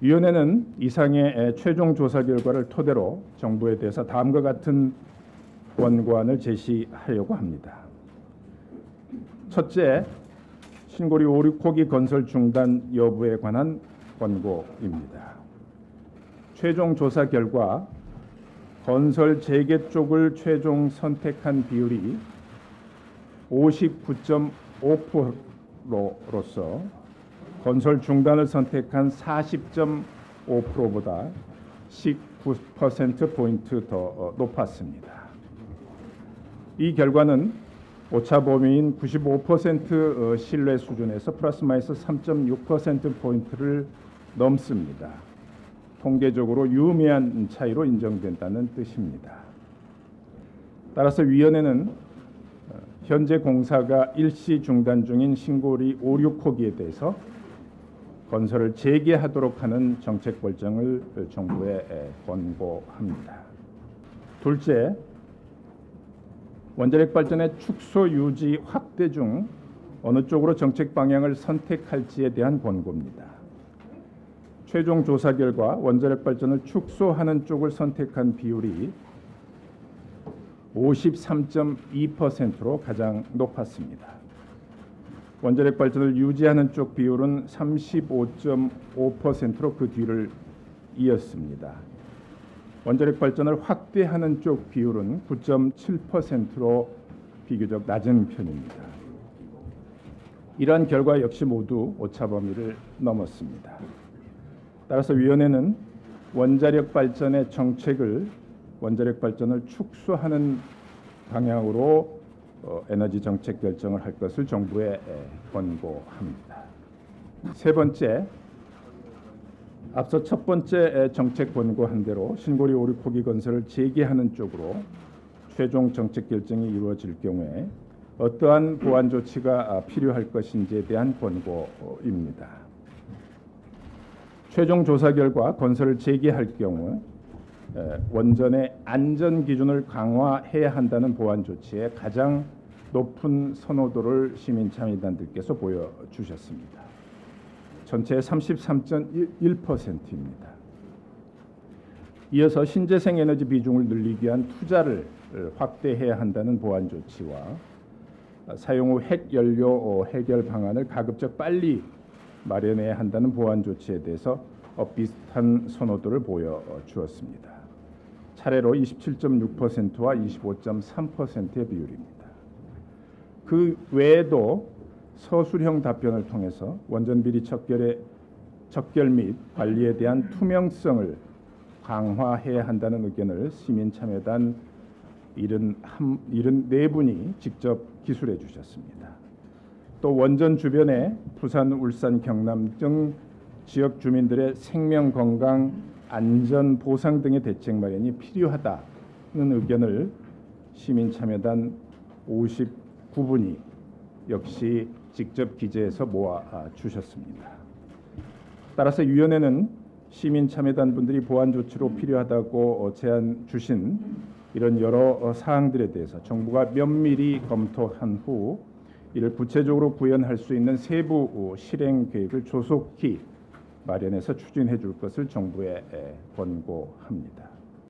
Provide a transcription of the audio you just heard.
위원회는 이상의 최종 조사 결과를 토대로 정부에 대해서 다음과 같은 권고안을 제시하려고 합니다. 첫째, 신고리 오륙호기 건설 중단 여부에 관한 권고입니다. 최종 조사 결과 건설 재개 쪽을 최종 선택한 비율이 59.5%로서 건설 중단을 선택한 40.5%보다 19%포인트 더 높았습니다. 이 결과는 오차 범위인 95% 신뢰 수준에서 플러스 마이너스 3.6%포인트를 넘습니다. 통계적으로 유의미한 차이로 인정된다는 뜻입니다. 따라서 위원회는 현재 공사가 일시 중단 중인 신고리 5, 6호기에 대해서 건설을 재개하도록 하는 정책 결정을 정부에 권고합니다. 둘째, 원자력 발전의 축소 유지 확대 중 어느 쪽으로 정책 방향을 선택할지에 대한 권고입니다. 최종 조사 결과 원자력 발전을 축소하는 쪽을 선택한 비율이 53.2%로 가장 높았습니다. 원자력 발전을 유지하는 쪽 비율은 35.5%로 그 뒤를 이었습니다. 원자력 발전을 확대하는 쪽 비율은 9.7%로 비교적 낮은 편입니다. 이러한 결과 역시 모두 오차 범위를 넘었습니다. 따라서 위원회는 원자력 발전의 정책을 원자력 발전을 축소하는 방향으로 에너지 정책 결정을 할 것을 정부에 권고합니다. 세 번째, 앞서 첫 번째 정책 권고한 대로 신고리 5, 6호기 건설을 재개하는 쪽으로 최종 정책 결정이 이루어질 경우에 어떠한 보완 조치가 필요할 것인지에 대한 권고입니다. 최종 조사 결과 건설을 재개할 경우 원전의 안전 기준을 강화해야 한다는 보완 조치에 가장 높은 선호도를 시민참여단들께서 보여주셨습니다. 전체의 33.1%입니다. 이어서 신재생 에너지 비중을 늘리기 위한 투자를 확대해야 한다는 보완 조치와 사용 후 핵연료 해결 방안을 가급적 빨리 마련해야 한다는 보완 조치에 대해서 비슷한 선호도를 보여주었습니다. 차례로 27.6%와 25.3%의 비율입니다. 그 외에도 서술형 답변을 통해서 원전 비리 척결 및 관리에 대한 투명성을 강화해야 한다는 의견을 시민참여단 74분이 직접 기술해 주셨습니다. 또 원전 주변에 부산, 울산, 경남 등 지역 주민들의 생명, 건강, 안전 보상 등의 대책 마련이 필요하다는 의견을 시민참여단 59분이 역시 직접 기재해서 모아 주셨습니다. 따라서 위원회는 시민참여단 분들이 보완 조치로 필요하다고 제안 주신 이런 여러 사항들에 대해서 정부가 면밀히 검토한 후 이를 구체적으로 구현할 수 있는 세부 실행 계획을 조속히 마련해서 추진해 줄 것을 정부에 권고합니다.